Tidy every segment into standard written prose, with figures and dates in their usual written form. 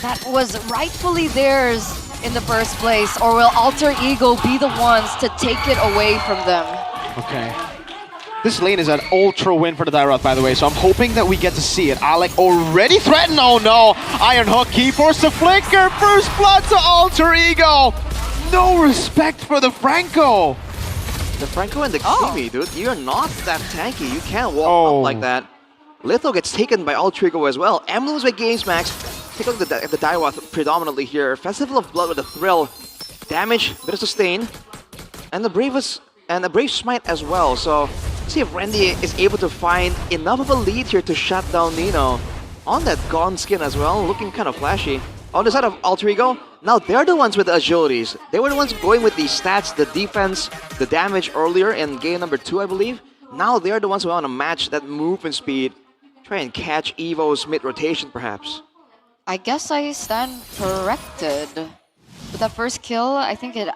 that was rightfully theirs in the first place, or will Alter Ego be the ones to take it away from them? Okay. This lane is an ultra win for the Dairoth, by the way, so I'm hoping that we get to see it. Alec already threatened. Oh no! Iron Hook, key forced to flicker. First blood to Alter Ego. No respect for the Franco. The Franco and the Kimi, dude, you're not that tanky. You can't walk up like that. Litho gets taken by Alter Ego as well. Emblems by Games Max. Take a look at the Dairoth predominantly here. Festival of Blood with a thrill. Damage, bit of sustain. And the Bravest and the Brave Smite as well. So see if Randy is able to find enough of a lead here to shut down Nino. On that Gone skin as well, looking kind of flashy. On the side of Alter Ego, now they're the ones with the agilities. They were the ones going with the stats, the defense, the damage earlier in game number 2, I believe. Now they're the ones who want to match that movement speed. Try and catch EVO's mid-rotation, perhaps. I guess I stand corrected. With that first kill, I think it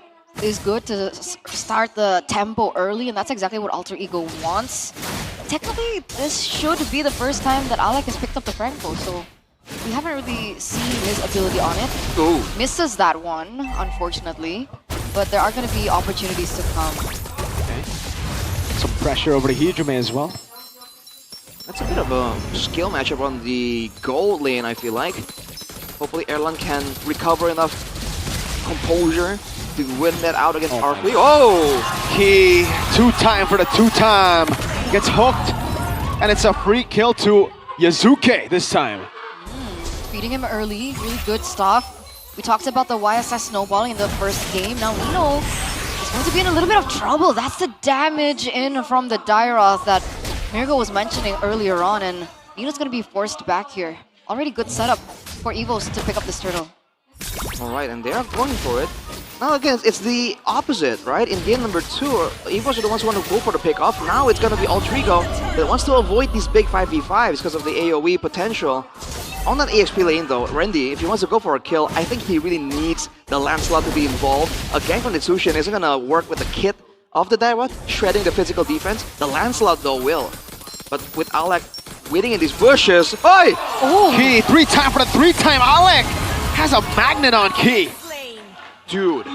is good to start the tempo early, and that's exactly what Alter Ego wants. Technically, this should be the first time that Alec has picked up the Franco, so we haven't really seen his ability on it. Ooh. Misses that one, unfortunately, but there are going to be opportunities to come. Okay. Some pressure over to Hijime as well. That's a bit of a skill matchup on the gold lane, I feel like. Hopefully Erlan can recover enough composure to win that out against R3. Oh! Key, two-time for the two-time. Gets hooked, and it's a free kill to Yazuke this time. Beating him early, really good stuff. We talked about the YSS snowballing in the first game. Now Nino is going to be in a little bit of trouble. That's the damage in from the Dairoth that Mirgo was mentioning earlier on, and Nino's going to be forced back here. Already good setup for EVOS to pick up this turtle. Alright, and they're going for it. Now again, it's the opposite, right? In game number 2, EVOS are the ones who want to go for the pick-off. Now it's going to be Alter Ego that wants to avoid these big 5v5s because of the AoE potential. On that AXP lane though, Randy, if he wants to go for a kill, I think he really needs the Lancelot to be involved. A gank from the Tsushin isn't going to work with the kit of the Dairoth, shredding the physical defense. The Lancelot though will. But with Alec waiting in these bushes, oi! Oh. Key, three-time for the three-time. Alec has a magnet on Key. Dude,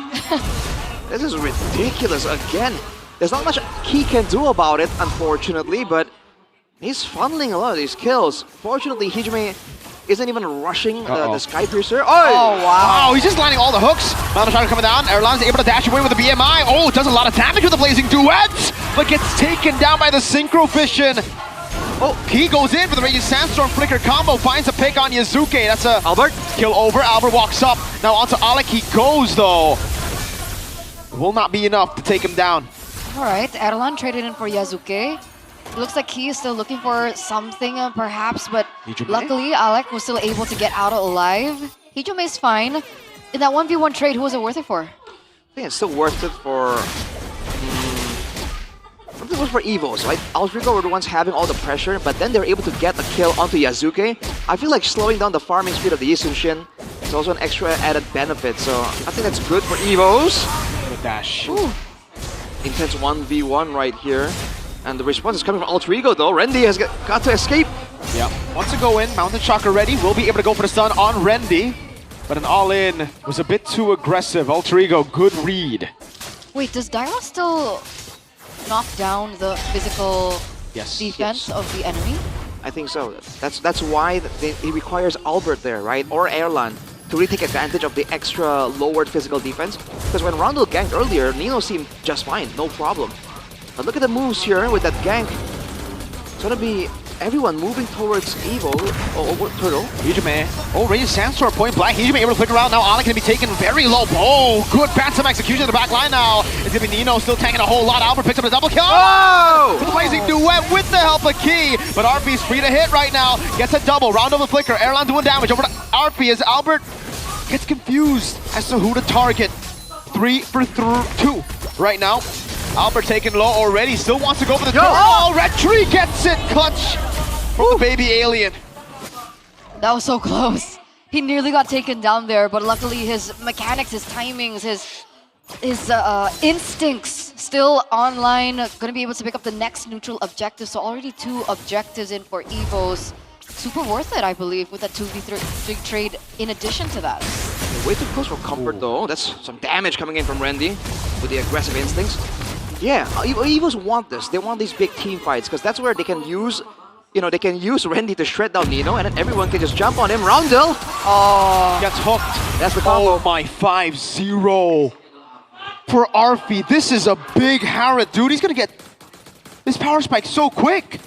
this is ridiculous again. There's not much Key can do about it, unfortunately, but he's funneling a lot of these kills. Fortunately, Hijime isn't even rushing the Sky Piercer. Oh, wow. Oh, he's just lining all the hooks. Mountain Shot coming down. Erlan's able to dash away with the BMI. Oh, does a lot of damage with the Blazing Duets, but gets taken down by the Synchro Fission. Oh, Key goes in for the Raging Sandstorm Flicker combo, finds a pick on Yazuke. That's a Albert kill over. Albert walks up. Now onto Alec he goes though. Will not be enough to take him down. Alright, Erlan traded in for Yazuke. It looks like Key is still looking for something perhaps, but luckily Alec was still able to get out alive. Hijime is fine. In that 1v1 trade, who was it worth it for? I think it's still worth it for... Something was for EVOS, right? Alter Ego were the ones having all the pressure, but then they're able to get a kill onto Yazuke. I feel like slowing down the farming speed of the Yi Sun-shin is also an extra added benefit, so I think that's good for EVOS. Good dash. Ooh. Intense 1v1 right here. And the response is coming from Alter Ego though. Randy has got to escape. Yeah, wants to go in. Mountain Chakra ready. Will be able to go for the stun on Randy. But an all-in was a bit too aggressive. Alter Ego, good read. Wait, does Dairoth still knock down the physical defense of the enemy? I think so. That's why he requires Albert there, right? Or Erlan to really take advantage of the extra lowered physical defense. Because when Rondo ganked earlier, Nino seemed just fine, no problem. But look at the moves here with that gank. It's gonna be everyone moving towards Evo. Oh, Turtle. Hijime. Oh, Raging Sandstorm point blank. Hijime able to flicker around. Now Alec gonna be taken very low. Oh, good Phantom execution in the back line now. It's gonna be Nino still tanking a whole lot. Albert picks up a double kill. Oh! Blazing Duet with the help of Key. But RP's free to hit right now. Gets a double. Round of the flicker. Erlan doing damage over to RP as Albert gets confused as to who to target. 3 for 2 right now. Albert taken low already, still wants to go for the turtle. Oh, Red Tree gets it! Clutch from the baby alien. That was so close. He nearly got taken down there, but luckily his mechanics, his timings, his instincts still online. Gonna be able to pick up the next neutral objective. So already 2 objectives in for EVOS super worth it, I believe, with that 2v3 trade in addition to that. Way too close for comfort though. That's some damage coming in from Randy with the aggressive instincts. Yeah, EVOS want this. They want these big team fights because that's where they can use, they can use Randy to shred down Nino, and then everyone can just jump on him. Roundel! Oh, Gets hooked. That's the combo. Oh my, 5-0 for Arfi. This is a big Harrod, dude. He's gonna get this power spike so quick.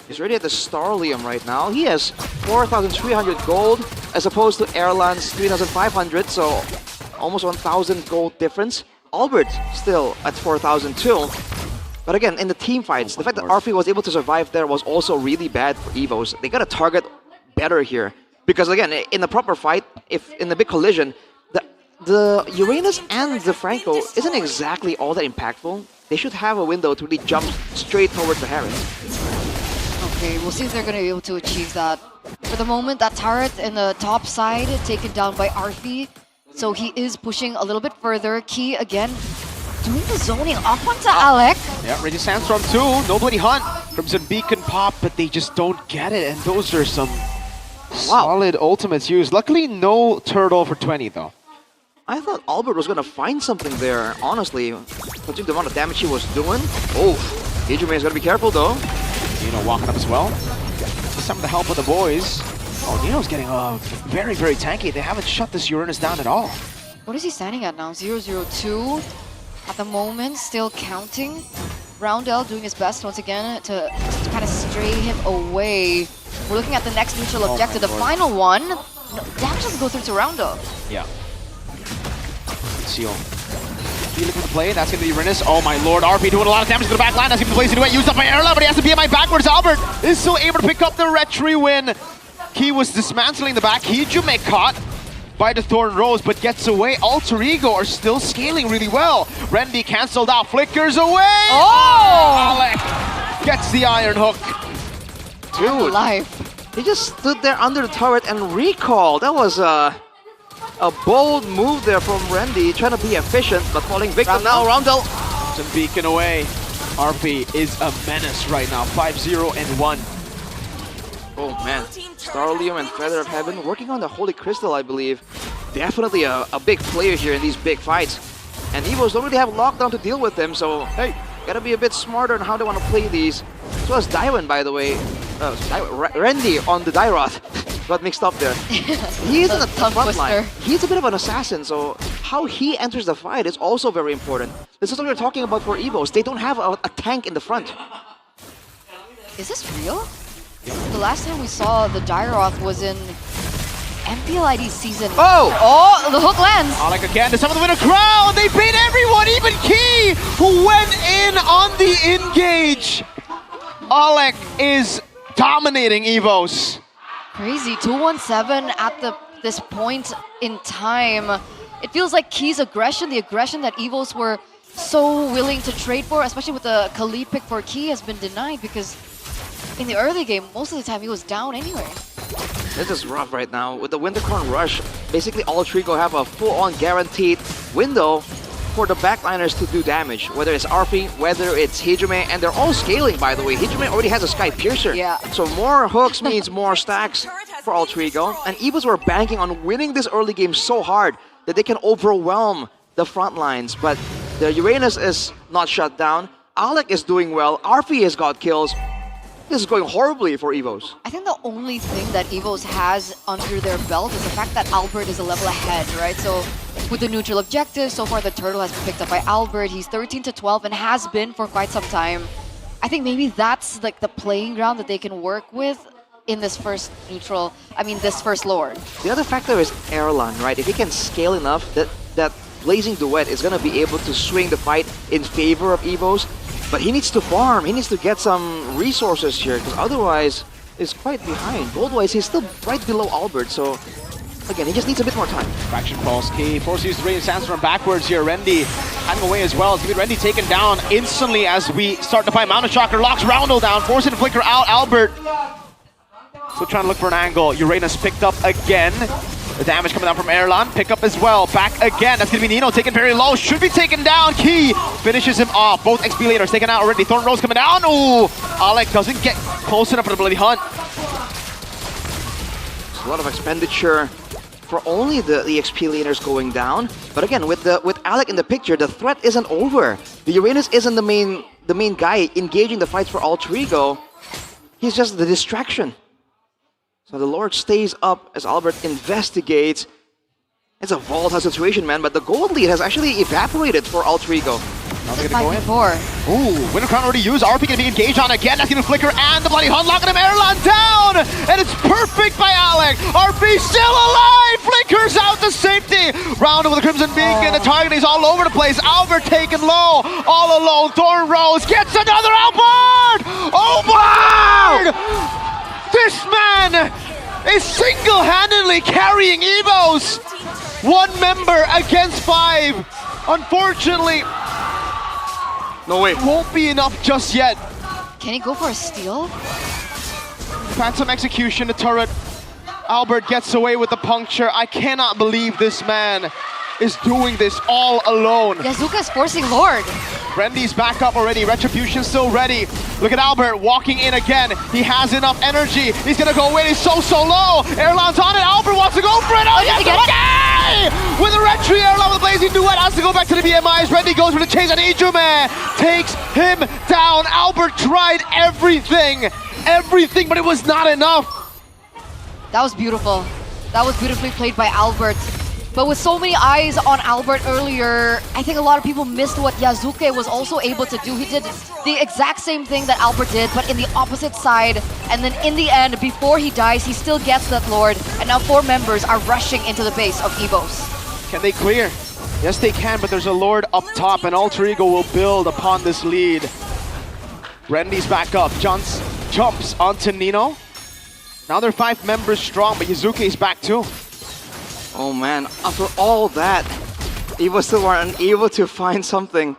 He's already at the Starlium right now. He has 4,300 gold as opposed to Erlan's 3,500, so almost 1,000 gold difference. Albert still at 4,000 too. But again, in the team fights, the fact that Arfi was able to survive there was also really bad for EVOS. They gotta target better here. Because again, in the proper fight, if in the big collision, the Uranus and the Franco isn't exactly all that impactful. They should have a window to really jump straight towards the Harris. okay. We'll see if they're going to be able to achieve that. For the moment, that turret in the top side taken down by Arfi. So he is pushing a little bit further. Key again doing the zoning off onto Alec. Yeah, Reggie Sandstorm too. Nobody hunt. Crimson Beacon pop, but they just don't get it. And those are some solid ultimates used. Luckily, no turtle for 20 though. I thought Albert was gonna find something there, honestly. Considering the amount of damage he was doing. Oh, Hijime gotta be careful though. Nino walking up as well. Some of the help of the boys. Oh, Nino's getting very, very tanky. They haven't shut this Uranus down at all. What is he standing at now? 0-0-2 at the moment, still counting. Roundel doing his best once again to kind of stray him away. We're looking at the next neutral objective, the final one. No, damage doesn't go through to Roundel. Yeah. Seal. He looking to play. That's going to be Uranus. Oh my lord, RP doing a lot of damage to the back line. That's going to be placed into it. Used up by Erla, but he has to BMI backwards. Albert is still able to pick up the retry win. He was dismantling the back. Hijime caught by the Thorn Rose, but gets away. Alter Ego are still scaling really well. Randy cancelled out, flickers away. Oh! Alec gets the Iron Hook. Dude, Life. he just stood there under the turret and recalled. That was a bold move there from Randy, trying to be efficient, but falling victim now. Roundel. Some beacon away. RP is a menace right now. 5-0-1. Oh man, Starlium and Feather of Heaven working on the Holy Crystal, I believe. Definitely a big player here in these big fights. And EVOS don't really have lockdown to deal with them, so hey, gotta be a bit smarter on how they want to play these. As well as Daiwan, by the way. Randy on the Dairoth. Got mixed up there. He is in the front line. He's a bit of an assassin, so how he enters the fight is also very important. This is what we're talking about for EVOS. They don't have a tank in the front. Is this real? The last time we saw the Dairoth was in MPL ID season. Oh, the hook lands. Alec again to some of the winner crowd. They beat everyone, even Key, who went in on the engage. Alec is dominating EVOS. Crazy, 217 at this point in time. It feels like Key's aggression, the aggression that EVOS were so willing to trade for, especially with the Khalid pick for Key, has been denied because in the early game, most of the time he was down anyway. This is rough right now. With the Wintercorn Rush, basically all Trigo have a full-on guaranteed window for the backliners to do damage. Whether it's RP, whether it's Hijime, and they're all scaling, by the way. Hijime already has a Sky Piercer. Yeah. So more hooks means more stacks for all Trigo. And EVOS were banking on winning this early game so hard that they can overwhelm the front lines. But the Uranus is not shut down. Alec is doing well. RP has got kills. This is going horribly for EVOS. I think the only thing that EVOS has under their belt is the fact that Albert is a level ahead, right? So with the neutral objective, so far the turtle has been picked up by Albert. He's 13-12 and has been for quite some time. I think maybe that's like the playing ground that they can work with in this first neutral, this first Lord. The other factor is Erlan, right? If he can scale enough, that Blazing Duet is going to be able to swing the fight in favor of EVOS. But he needs to farm, he needs to get some resources here, because otherwise he's quite behind. Gold-wise, he's still right below Albert, so again, he just needs a bit more time. Fraction Pulse Key, forces use the Radiant Sandstorm backwards here. Rendy hanging away as well. It's going to be Rendy taken down instantly as we start to find Mountain Shocker. Locks Roundel down, forcing the Flicker out. Albert still trying to look for an angle. Uranus picked up again. The damage coming down from Erlan, pick up as well, back again. That's gonna be Nino taken very low, should be taken down. Key finishes him off. Both XP leaders taken out already. Thorn Rose coming down. Ooh, Alec doesn't get close enough for the bloody hunt. a lot of expenditure for only the XP laners going down. But again, with Alec in the picture, the threat isn't over. The Uranus isn't the main guy engaging the fights for Alter Ego. He's just the distraction. So the Lord stays up as Albert investigates. It's a volatile situation, man, but the gold lead has actually evaporated for Alter Ego. Now It's they're gonna go 5 in. and 4. Ooh, Winter Crown already used. RP gonna be engaged on again. That's gonna flicker and the bloody hunt locking him. Erlan down! And it's perfect by Alec. RP still alive! Flickers out to safety. Round with the Crimson Beacon. The target is all over the place. Albert taken low. All alone. Thorn Rose gets another Albert! Albert! This man is single-handedly carrying EVOS. 1 member against 5. Unfortunately, No way. won't be enough just yet. Can he go for a steal? Phantom execution, the turret. Albert gets away with the puncture. I cannot believe this man is doing this all alone. Yazuka is forcing Lord. Brendy's back up already. Retribution still ready. Look at Albert walking in again. He has enough energy. He's gonna go away. He's so low. Erlan's on it. Albert wants to go for it. Oh, yes, okay! With a retry, Erlan with a blazing duet has to go back to the BMIs. Brendy goes for the chase and Ijume takes him down. Albert tried everything, but it was not enough. That was beautiful. That was beautifully played by Albert. But with so many eyes on Albert earlier, I think a lot of people missed what Yazuke was also able to do. He did the exact same thing that Albert did, but in the opposite side. And then in the end, before he dies, he still gets that Lord. And now 4 members are rushing into the base of EVOS. Can they clear? Yes, they can, but there's a Lord up top, and Alter Ego will build upon this lead. Brendy's back up, jumps onto Nino. Now they're 5 members strong, but Yazuke's back too. Oh man, after all that, EVOS still are unable to find something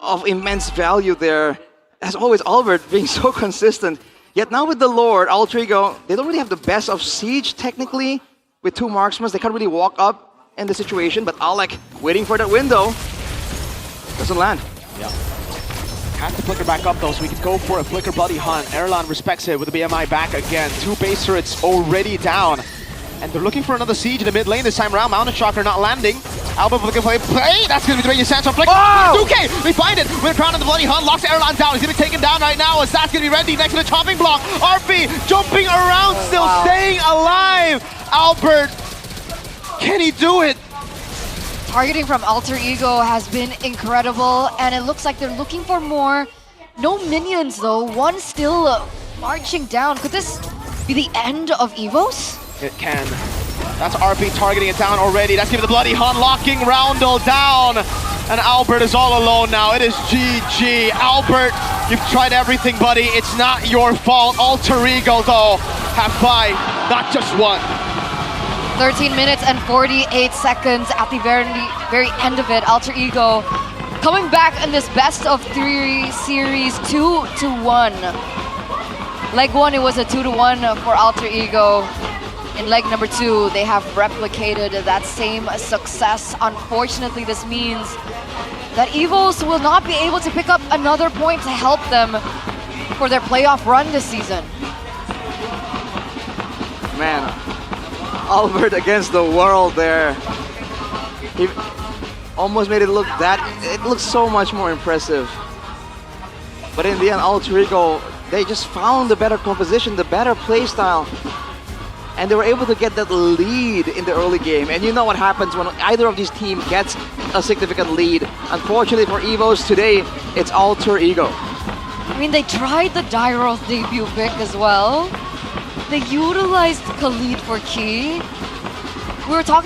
of immense value there. As always, Albert being so consistent. Yet now with the Lord, Alter Ego, they don't really have the best of Siege technically. With 2 marksmen, they can't really walk up in the situation, but Alec waiting for that window. Doesn't land. Yeah. Has to flicker back up though, so we can go for a flicker bloody hunt. Erlan respects it with the BMI back again. 2 base turrets already down. And they're looking for another siege in the mid lane this time around. Mountain Shocker not landing. Albert looking for a play. That's going to be the way you sense on flick. Oh! Okay, we find it. We're crowned on the bloody hunt. Locks Erlan down. He's going to be taken down right now. As that's going to be ready next to the chopping block. RP jumping around, still staying alive. Albert, can he do it? Targeting from Alter Ego has been incredible, and it looks like they're looking for more. No minions though. 1 still marching down. Could this be the end of EVOS? It can. That's RP targeting it down already. That's giving the bloody hunt, locking Roundel down. And Albert is all alone now. It is GG. Albert, you've tried everything, buddy. It's not your fault. Alter Ego, though, have 5, not just 1. 13 minutes and 48 seconds at the very end of it. Alter Ego coming back in this best of 3 series 2-1. Leg 1, it was a 2-1 for Alter Ego. In leg number 2, they have replicated that same success. Unfortunately, this means that EVOS will not be able to pick up another point to help them for their playoff run this season. Man, Albert against the world there. He almost made it look it looks so much more impressive. But in the end, Alter Ego, they just found the better composition, the better playstyle. And they were able to get that lead in the early game. And you know what happens when either of these teams gets a significant lead. Unfortunately for EVOS today, it's Alter Ego. I mean, they tried the Dairos debut pick as well. They utilized Khalid for key. We were talking